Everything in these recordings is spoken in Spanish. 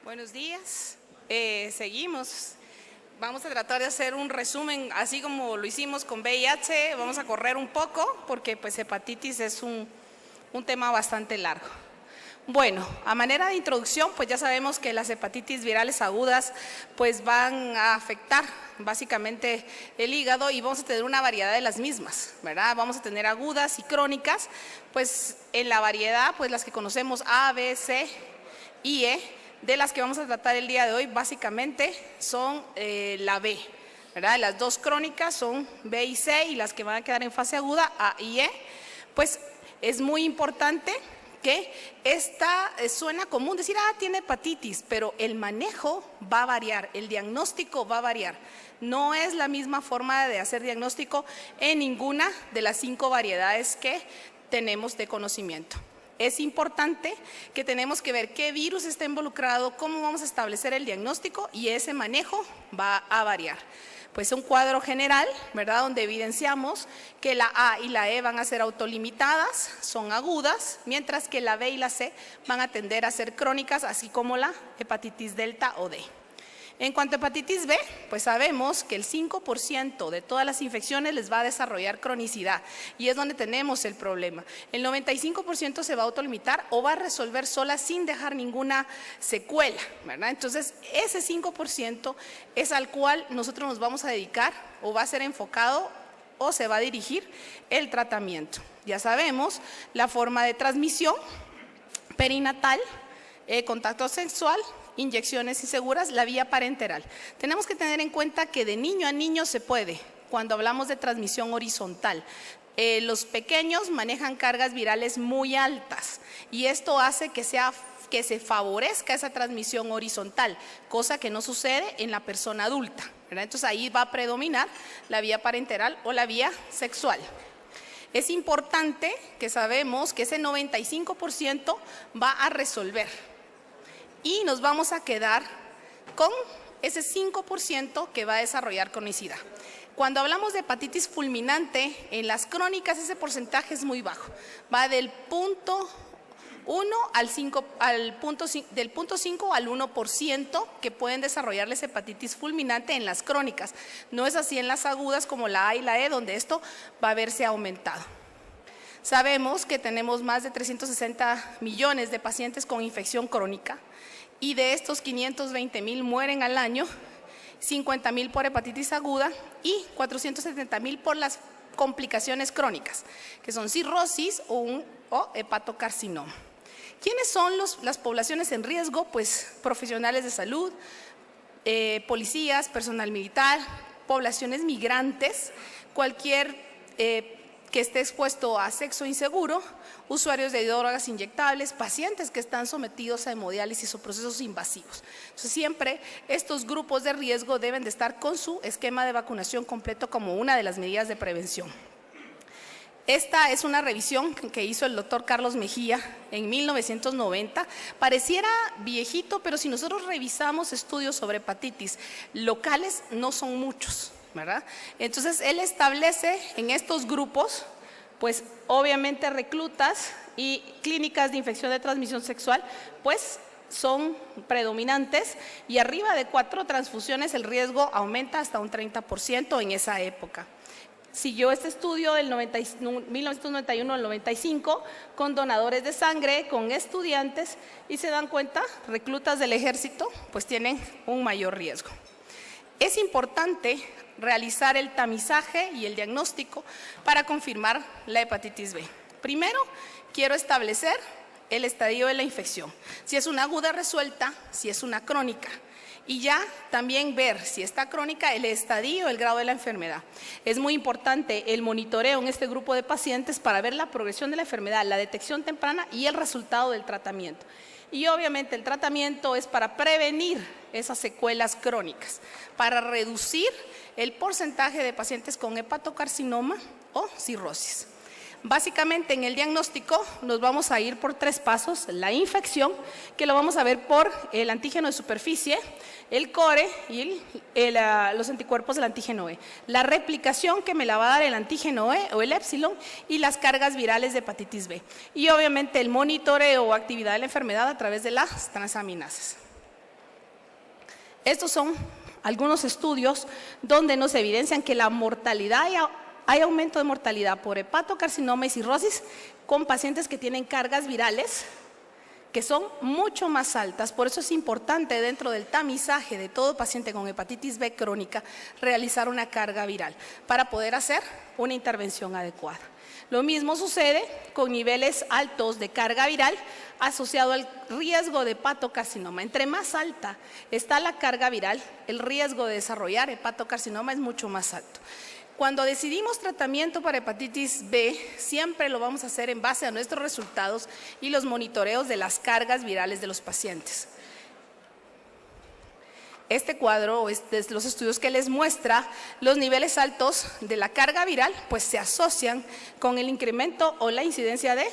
Buenos días. Seguimos. Vamos a tratar de hacer un resumen, así como lo hicimos con VIH. Vamos a correr un poco porque pues hepatitis es un tema bastante largo. Bueno, a manera de introducción, pues ya sabemos que las hepatitis virales agudas pues van a afectar básicamente el hígado y vamos a tener una variedad de las mismas, ¿verdad? Vamos a tener agudas y crónicas, pues en la variedad, pues las que conocemos A, B, C y E, de las que vamos a tratar el día de hoy básicamente son la B, ¿verdad? Las dos crónicas son B y C y las que van a quedar en fase aguda, A y E, pues es muy importante que esta suena común decir, tiene hepatitis, pero el manejo va a variar, el diagnóstico va a variar. No es la misma forma de hacer diagnóstico en ninguna de las 5 variedades que tenemos de conocimiento. Es importante que tenemos que ver qué virus está involucrado, cómo vamos a establecer el diagnóstico y ese manejo va a variar. Pues un cuadro general, ¿verdad?, donde evidenciamos que la A y la E van a ser autolimitadas, son agudas, mientras que la B y la C van a tender a ser crónicas, así como la hepatitis delta o D. En cuanto a hepatitis B, pues sabemos que el 5% de todas las infecciones les va a desarrollar cronicidad y es donde tenemos el problema. El 95% se va a autolimitar o va a resolver sola sin dejar ninguna secuela, ¿verdad? Entonces, ese 5% es al cual nosotros nos vamos a dedicar o va a ser enfocado o se va a dirigir el tratamiento. Ya sabemos la forma de transmisión: perinatal, contacto sexual, inyecciones inseguras, la vía parenteral. Tenemos que tener en cuenta que de niño a niño se puede, cuando hablamos de transmisión horizontal. Los pequeños manejan cargas virales muy altas y esto hace que se favorezca esa transmisión horizontal, cosa que no sucede en la persona adulta, ¿verdad? Entonces ahí va a predominar la vía parenteral o la vía sexual. Es importante que sabemos que ese 95% va a resolver y nos vamos a quedar con ese 5% que va a desarrollar cronicidad. Cuando hablamos de hepatitis fulminante, en las crónicas ese porcentaje es muy bajo, va del 0.1 al 5, del 0.5 al 1% que pueden desarrollarles hepatitis fulminante en las crónicas. No es así en las agudas como la A y la E, donde esto va a verse aumentado. Sabemos que tenemos más de 360 millones de pacientes con infección crónica y de estos 520,000 mueren al año, 50,000 por hepatitis aguda y 470,000 por las complicaciones crónicas, que son cirrosis o hepatocarcinoma. ¿Quiénes son las poblaciones en riesgo? Pues profesionales de salud, policías, personal militar, poblaciones migrantes, cualquier que esté expuesto a sexo inseguro, usuarios de drogas inyectables, pacientes que están sometidos a hemodiálisis o procesos invasivos. Entonces, siempre estos grupos de riesgo deben de estar con su esquema de vacunación completo como una de las medidas de prevención. Esta es una revisión que hizo el doctor Carlos Mejía en 1990. Pareciera viejito, pero si nosotros revisamos estudios sobre hepatitis locales, no son muchos, ¿verdad? Entonces, él establece en estos grupos, pues obviamente reclutas y clínicas de infección de transmisión sexual, pues son predominantes y arriba de 4 transfusiones el riesgo aumenta hasta un 30% en esa época. Siguió este estudio del 1991 al 95 con donadores de sangre, con estudiantes y se dan cuenta, reclutas del ejército pues tienen un mayor riesgo. Es importante realizar el tamizaje y el diagnóstico para confirmar la hepatitis B. Primero, quiero establecer el estadio de la infección, si es una aguda resuelta, si es una crónica. Y ya también ver si está crónica, el estadio, el grado de la enfermedad. Es muy importante el monitoreo en este grupo de pacientes para ver la progresión de la enfermedad, la detección temprana y el resultado del tratamiento. Y obviamente el tratamiento es para prevenir esas secuelas crónicas, para reducir el porcentaje de pacientes con hepatocarcinoma o cirrosis. Básicamente en el diagnóstico nos vamos a ir por 3 pasos: la infección, que lo vamos a ver por el antígeno de superficie, el core y los anticuerpos del antígeno E, la replicación que me la va a dar el antígeno E o el épsilon y las cargas virales de hepatitis B y obviamente el monitoreo o actividad de la enfermedad a través de las transaminasas. estos son algunos estudios donde nos evidencian que la mortalidad, hay aumento de mortalidad por hepatocarcinoma y cirrosis con pacientes que tienen cargas virales que son mucho más altas. Por eso es importante dentro del tamizaje de todo paciente con hepatitis B crónica realizar una carga viral para poder hacer una intervención adecuada. Lo mismo sucede con niveles altos de carga viral asociado al riesgo de hepatocarcinoma. Entre más alta está la carga viral, el riesgo de desarrollar hepatocarcinoma es mucho más alto. Cuando decidimos tratamiento para hepatitis B, siempre lo vamos a hacer en base a nuestros resultados y los monitoreos de las cargas virales de los pacientes. Este cuadro es de los estudios que les muestra los niveles altos de la carga viral, pues se asocian con el incremento o la incidencia de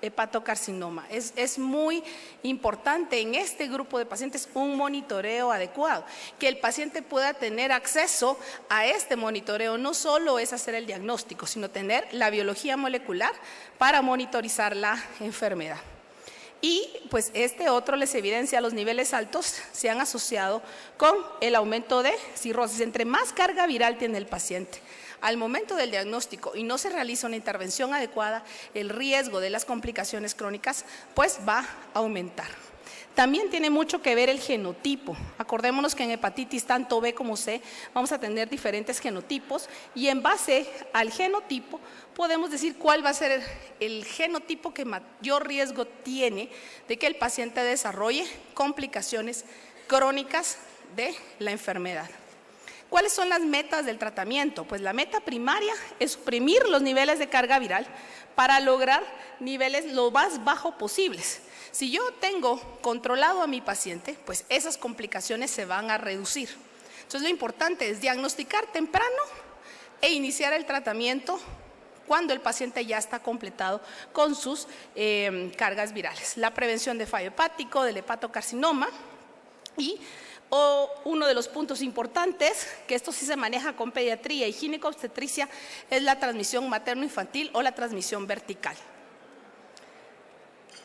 hepatocarcinoma. Es muy importante en este grupo de pacientes un monitoreo adecuado, que el paciente pueda tener acceso a este monitoreo. No solo es hacer el diagnóstico, sino tener la biología molecular para monitorizar la enfermedad. Y pues este otro les evidencia los niveles altos se han asociado con el aumento de cirrosis. Entre más carga viral tiene el paciente al momento del diagnóstico y no se realiza una intervención adecuada, el riesgo de las complicaciones crónicas pues va a aumentar. También tiene mucho que ver el genotipo. Acordémonos que en hepatitis tanto B como C vamos a tener diferentes genotipos y en base al genotipo podemos decir cuál va a ser el genotipo que mayor riesgo tiene de que el paciente desarrolle complicaciones crónicas de la enfermedad. ¿Cuáles son las metas del tratamiento? Pues la meta primaria es suprimir los niveles de carga viral para lograr niveles lo más bajo posibles. Si yo tengo controlado a mi paciente, pues esas complicaciones se van a reducir. Entonces lo importante es diagnosticar temprano e iniciar el tratamiento cuando el paciente ya está completado con sus cargas virales. La prevención de fallo hepático, del hepatocarcinoma y uno de los puntos importantes, que esto sí se maneja con pediatría y ginecobstetricia, es la transmisión materno-infantil o la transmisión vertical.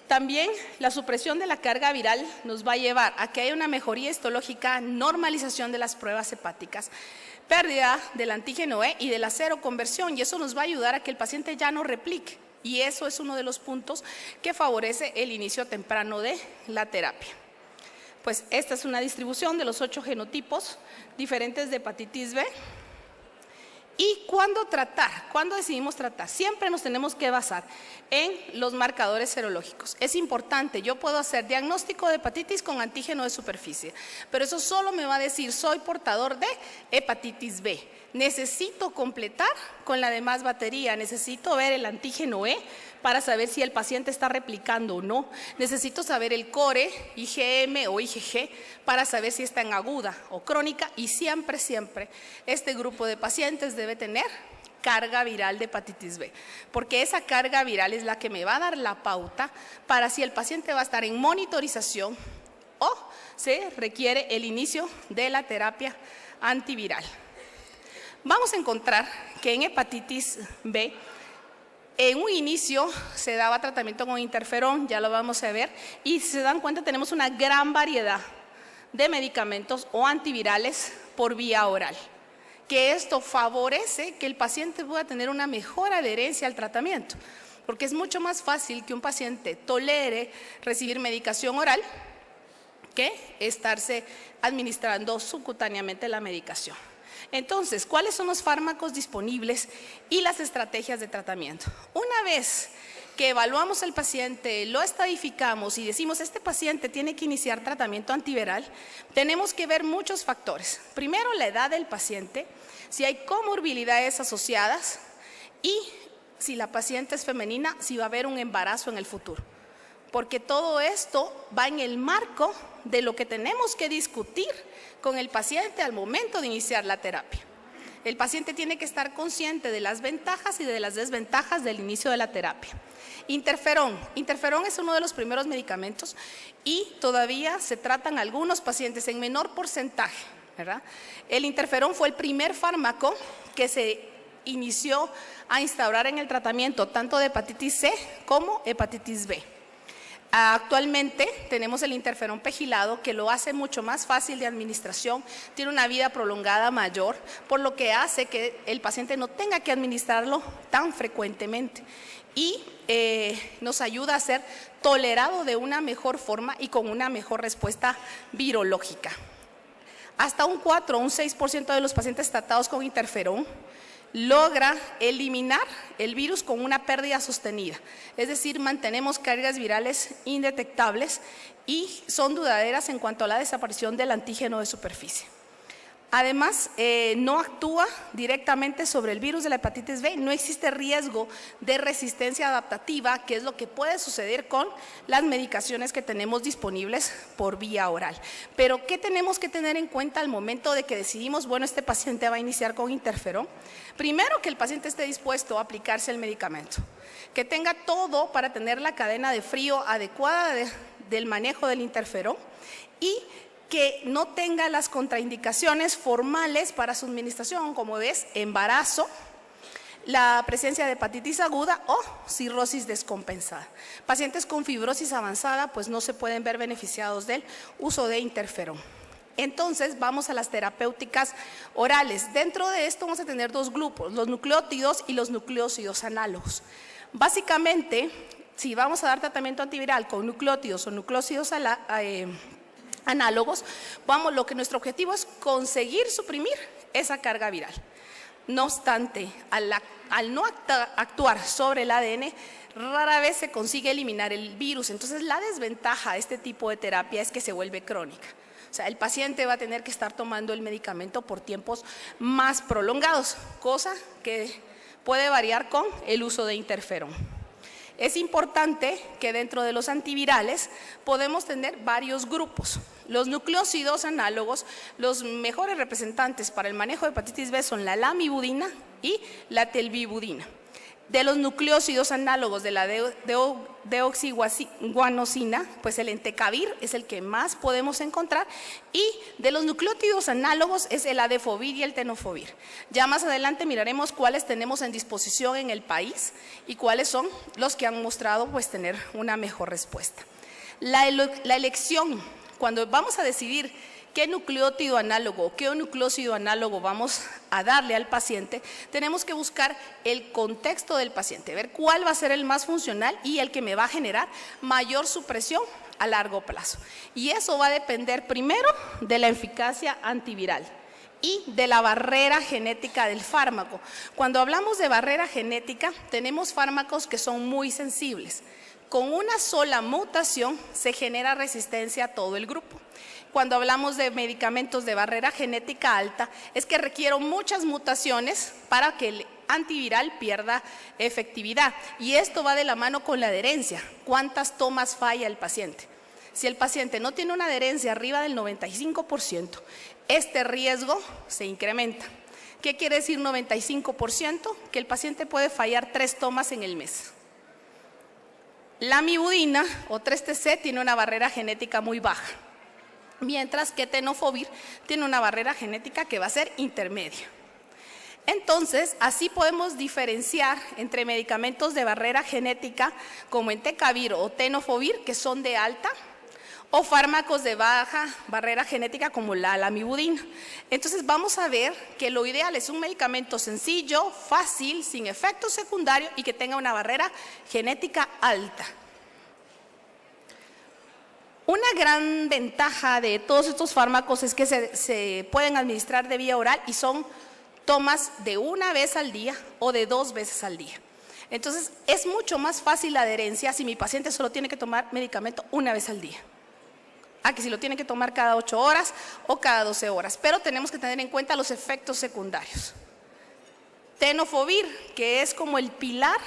También la supresión de la carga viral nos va a llevar a que haya una mejoría histológica, normalización de las pruebas hepáticas, pérdida del antígeno E y de la seroconversión, y eso nos va a ayudar a que el paciente ya no replique. Y eso es uno de los puntos que favorece el inicio temprano de la terapia. Pues esta es una distribución de los 8 genotipos diferentes de hepatitis B. ¿Y cuándo tratar? ¿Cuándo decidimos tratar? Siempre nos tenemos que basar en los marcadores serológicos. Es importante, yo puedo hacer diagnóstico de hepatitis con antígeno de superficie, pero eso solo me va a decir soy portador de hepatitis B. Necesito completar con la demás batería, necesito ver el antígeno E para saber si el paciente está replicando o no. Necesito saber el core, IgM o IgG, para saber si está en aguda o crónica, y siempre este grupo de pacientes debe tener carga viral de hepatitis B, porque esa carga viral es la que me va a dar la pauta para si el paciente va a estar en monitorización o se requiere el inicio de la terapia antiviral. Vamos a encontrar que en hepatitis B, en un inicio se daba tratamiento con interferón, ya lo vamos a ver, y si se dan cuenta tenemos una gran variedad de medicamentos o antivirales por vía oral, que esto favorece que el paciente pueda tener una mejor adherencia al tratamiento, porque es mucho más fácil que un paciente tolere recibir medicación oral que estarse administrando subcutáneamente la medicación. Entonces, ¿cuáles son los fármacos disponibles y las estrategias de tratamiento? Una vez que evaluamos al paciente, lo estadificamos y decimos este paciente tiene que iniciar tratamiento antiviral, tenemos que ver muchos factores. Primero, la edad del paciente, si hay comorbilidades asociadas y si la paciente es femenina, si va a haber un embarazo en el futuro. Porque todo esto va en el marco de lo que tenemos que discutir con el paciente al momento de iniciar la terapia. El paciente tiene que estar consciente de las ventajas y de las desventajas del inicio de la terapia. Interferón es uno de los primeros medicamentos y todavía se tratan algunos pacientes en menor porcentaje, ¿verdad? El interferón fue el primer fármaco que se inició a instaurar en el tratamiento tanto de hepatitis C como hepatitis B. Actualmente tenemos el interferón pegilado, que lo hace mucho más fácil de administración, tiene una vida prolongada mayor, por lo que hace que el paciente no tenga que administrarlo tan frecuentemente y nos ayuda a ser tolerado de una mejor forma y con una mejor respuesta virológica. Hasta un 4 o un 6% de los pacientes tratados con interferón logra eliminar el virus con una pérdida sostenida, es decir, mantenemos cargas virales indetectables y son duraderas en cuanto a la desaparición del antígeno de superficie. Además, no actúa directamente sobre el virus de la hepatitis B, no existe riesgo de resistencia adaptativa, que es lo que puede suceder con las medicaciones que tenemos disponibles por vía oral. Pero, ¿qué tenemos que tener en cuenta al momento de que decidimos, bueno, este paciente va a iniciar con interferón? Primero, que el paciente esté dispuesto a aplicarse el medicamento, que tenga todo para tener la cadena de frío adecuada del manejo del interferón y que no tenga las contraindicaciones formales para su administración, como es embarazo, la presencia de hepatitis aguda o cirrosis descompensada. Pacientes con fibrosis avanzada pues no se pueden ver beneficiados del uso de interferón. Entonces vamos a las terapéuticas orales. Dentro de esto vamos a tener dos grupos, los nucleótidos y los nucleósidos análogos. Básicamente, si vamos a dar tratamiento antiviral con nucleótidos o nucleósidos análogos, lo que nuestro objetivo es conseguir suprimir esa carga viral. No obstante, al no actuar sobre el ADN, rara vez se consigue eliminar el virus. Entonces, la desventaja de este tipo de terapia es que se vuelve crónica. O sea, el paciente va a tener que estar tomando el medicamento por tiempos más prolongados, cosa que puede variar con el uso de interferón. Es importante que dentro de los antivirales podemos tener varios grupos. Los nucleósidos análogos, los mejores representantes para el manejo de hepatitis B son la lamivudina y la telvibudina. De los nucleósidos análogos de la deoxiguanosina, pues el entecavir es el que más podemos encontrar, y de los nucleótidos análogos es el adefovir y el tenofovir. Ya más adelante miraremos cuáles tenemos en disposición en el país y cuáles son los que han mostrado pues tener una mejor respuesta. La elección, cuando vamos a decidir qué nucleótido análogo, qué nucleósido análogo vamos a darle al paciente, tenemos que buscar el contexto del paciente, ver cuál va a ser el más funcional y el que me va a generar mayor supresión a largo plazo. Y eso va a depender primero de la eficacia antiviral y de la barrera genética del fármaco. Cuando hablamos de barrera genética, tenemos fármacos que son muy sensibles. Con una sola mutación se genera resistencia a todo el grupo. Cuando hablamos de medicamentos de barrera genética alta, es que requiero muchas mutaciones para que el antiviral pierda efectividad. Y esto va de la mano con la adherencia. ¿Cuántas tomas falla el paciente? Si el paciente no tiene una adherencia arriba del 95%, este riesgo se incrementa. ¿Qué quiere decir 95%? Que el paciente puede fallar 3 tomas en el mes. La lamivudina o 3-TC tiene una barrera genética muy baja, mientras que tenofovir tiene una barrera genética que va a ser intermedia. Entonces, así podemos diferenciar entre medicamentos de barrera genética como entecavir o tenofovir, que son de alta, o fármacos de baja barrera genética como la lamivudina. Entonces, vamos a ver que lo ideal es un medicamento sencillo, fácil, sin efectos secundarios y que tenga una barrera genética alta. Una gran ventaja de todos estos fármacos es que se pueden administrar de vía oral y son tomas de 1 vez al día o de 2 veces al día. Entonces, es mucho más fácil la adherencia si mi paciente solo tiene que tomar medicamento 1 vez al día, a que si lo tiene que tomar cada 8 horas o cada 12 horas. Pero tenemos que tener en cuenta los efectos secundarios. Tenofovir, que es como el pilar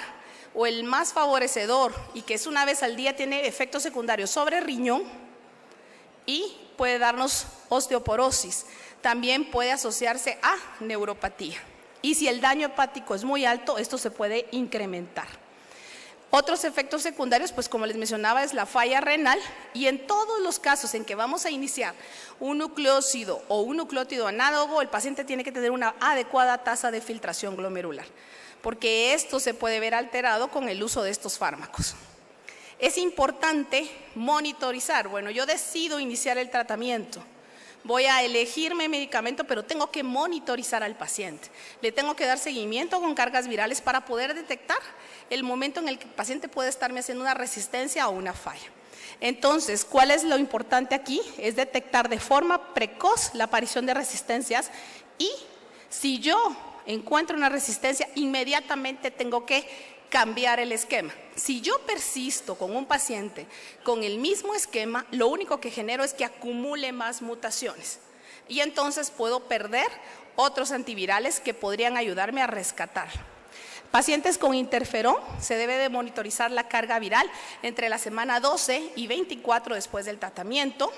o el más favorecedor y que es 1 vez al día, tiene efectos secundarios sobre riñón y puede darnos osteoporosis. También puede asociarse a neuropatía. Y si el daño hepático es muy alto, esto se puede incrementar. Otros efectos secundarios, pues como les mencionaba, es la falla renal, y en todos los casos en que vamos a iniciar un nucleósido o un nucleótido análogo, el paciente tiene que tener una adecuada tasa de filtración glomerular, porque esto se puede ver alterado con el uso de estos fármacos. es importante monitorizar. Bueno, yo decido iniciar el tratamiento. Voy a elegir mi medicamento, pero tengo que monitorizar al paciente. Le tengo que dar seguimiento con cargas virales para poder detectar el momento en el que el paciente puede estarme haciendo una resistencia o una falla. Entonces, ¿cuál es lo importante aquí? Es detectar de forma precoz la aparición de resistencias y si yo encuentro una resistencia, inmediatamente tengo que cambiar el esquema. Si yo persisto con un paciente con el mismo esquema, lo único que genero es que acumule más mutaciones y entonces puedo perder otros antivirales que podrían ayudarme a rescatarlo. Pacientes con interferón, se debe de monitorizar la carga viral entre la semana 12 y 24 después del tratamiento.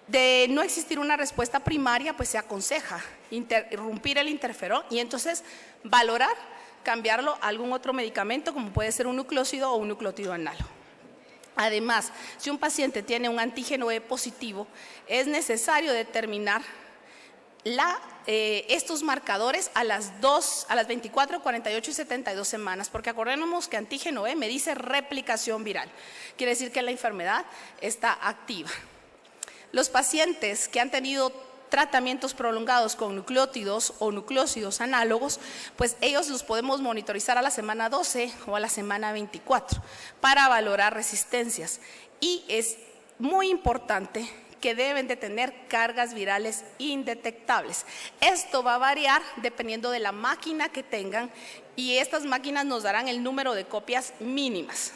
De no existir una respuesta primaria, pues se aconseja interrumpir el interferón y entonces valorar cambiarlo a algún otro medicamento como puede ser un nucleósido o un nucleótido análogo. Además, si un paciente tiene un antígeno E positivo, es necesario determinar estos marcadores a las 24, 48 y 72 semanas, porque acordémonos que antígeno E me dice replicación viral, quiere decir que la enfermedad está activa. Los pacientes que han tenido tratamientos prolongados con nucleótidos o nucleósidos análogos, pues ellos los podemos monitorizar a la semana 12 o a la semana 24 para valorar resistencias. Y es muy importante que deben de tener cargas virales indetectables. Esto va a variar dependiendo de la máquina que tengan y estas máquinas nos darán el número de copias mínimas.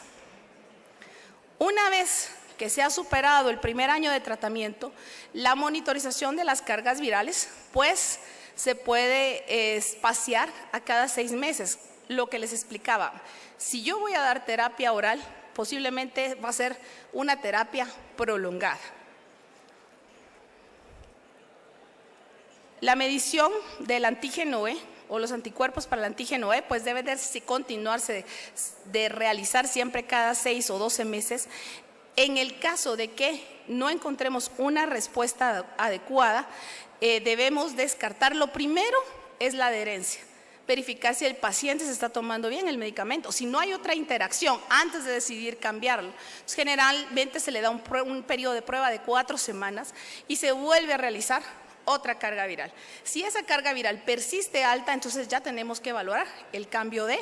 Una vez que se ha superado el primer año de tratamiento, la monitorización de las cargas virales, pues se puede espaciar a cada 6 meses. Lo que les explicaba, si yo voy a dar terapia oral, posiblemente va a ser una terapia prolongada. La medición del antígeno E o los anticuerpos para el antígeno E, pues debe de continuarse de realizar siempre cada 6 o 12 meses. En el caso de que no encontremos una respuesta adecuada, debemos descartar. Lo primero es la adherencia, verificar si el paciente se está tomando bien el medicamento, si no hay otra interacción antes de decidir cambiarlo. Entonces, generalmente se le da un periodo de prueba de 4 semanas y se vuelve a realizar otra carga viral. Si esa carga viral persiste alta, entonces ya tenemos que evaluar el cambio de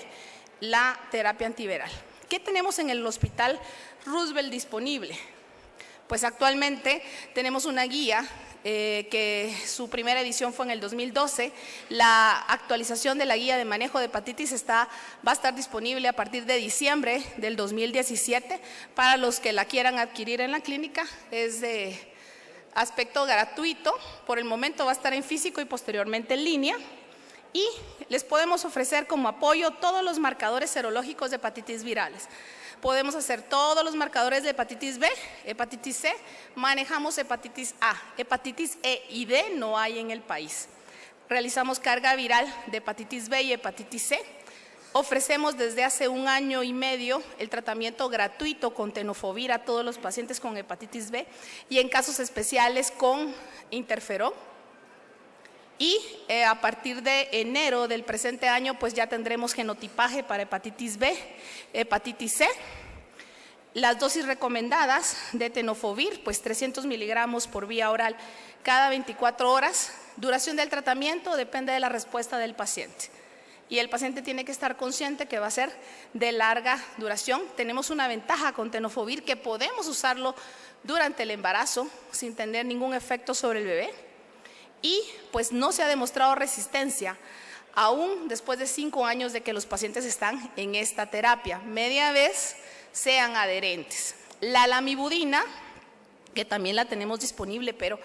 la terapia antiviral. ¿Qué tenemos en el Hospital Roosevelt disponible? Pues actualmente tenemos una guía que su primera edición fue en el 2012. La actualización de la guía de manejo de hepatitis va a estar disponible a partir de diciembre del 2017. Para los que la quieran adquirir en la clínica, es de aspecto gratuito. Por el momento va a estar en físico y posteriormente en línea. Y les podemos ofrecer como apoyo todos los marcadores serológicos de hepatitis virales. Podemos hacer todos los marcadores de hepatitis B, hepatitis C, manejamos hepatitis A, hepatitis E y D no hay en el país. Realizamos carga viral de hepatitis B y hepatitis C. Ofrecemos desde hace 1 año y medio el tratamiento gratuito con tenofovir a todos los pacientes con hepatitis B y en casos especiales con interferón. Y a partir de enero del presente año, pues ya tendremos genotipaje para hepatitis B, hepatitis C. Las dosis recomendadas de tenofovir, pues 300 miligramos por vía oral cada 24 horas. Duración del tratamiento depende de la respuesta del paciente. Y el paciente tiene que estar consciente que va a ser de larga duración. Tenemos una ventaja con tenofovir que podemos usarlo durante el embarazo sin tener ningún efecto sobre el bebé. Y pues no se ha demostrado resistencia aún después de 5 años de que los pacientes están en esta terapia, media vez sean adherentes. La lamivudina, que también la tenemos disponible, pero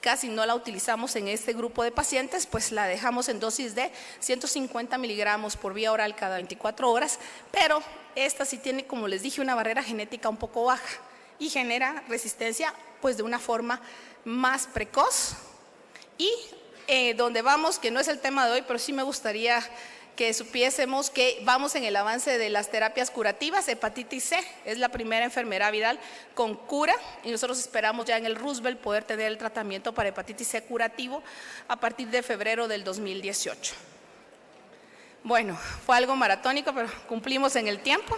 casi no la utilizamos en este grupo de pacientes, pues la dejamos en dosis de 150 miligramos por vía oral cada 24 horas, pero esta sí tiene, como les dije, una barrera genética un poco baja y genera resistencia pues de una forma más precoz. Y donde vamos, que no es el tema de hoy, pero sí me gustaría que supiésemos que vamos en el avance de las terapias curativas. Hepatitis C es la primera enfermedad viral con cura y nosotros esperamos ya en el Roosevelt poder tener el tratamiento para hepatitis C curativo a partir de febrero del 2018. Bueno, fue algo maratónico, pero cumplimos en el tiempo.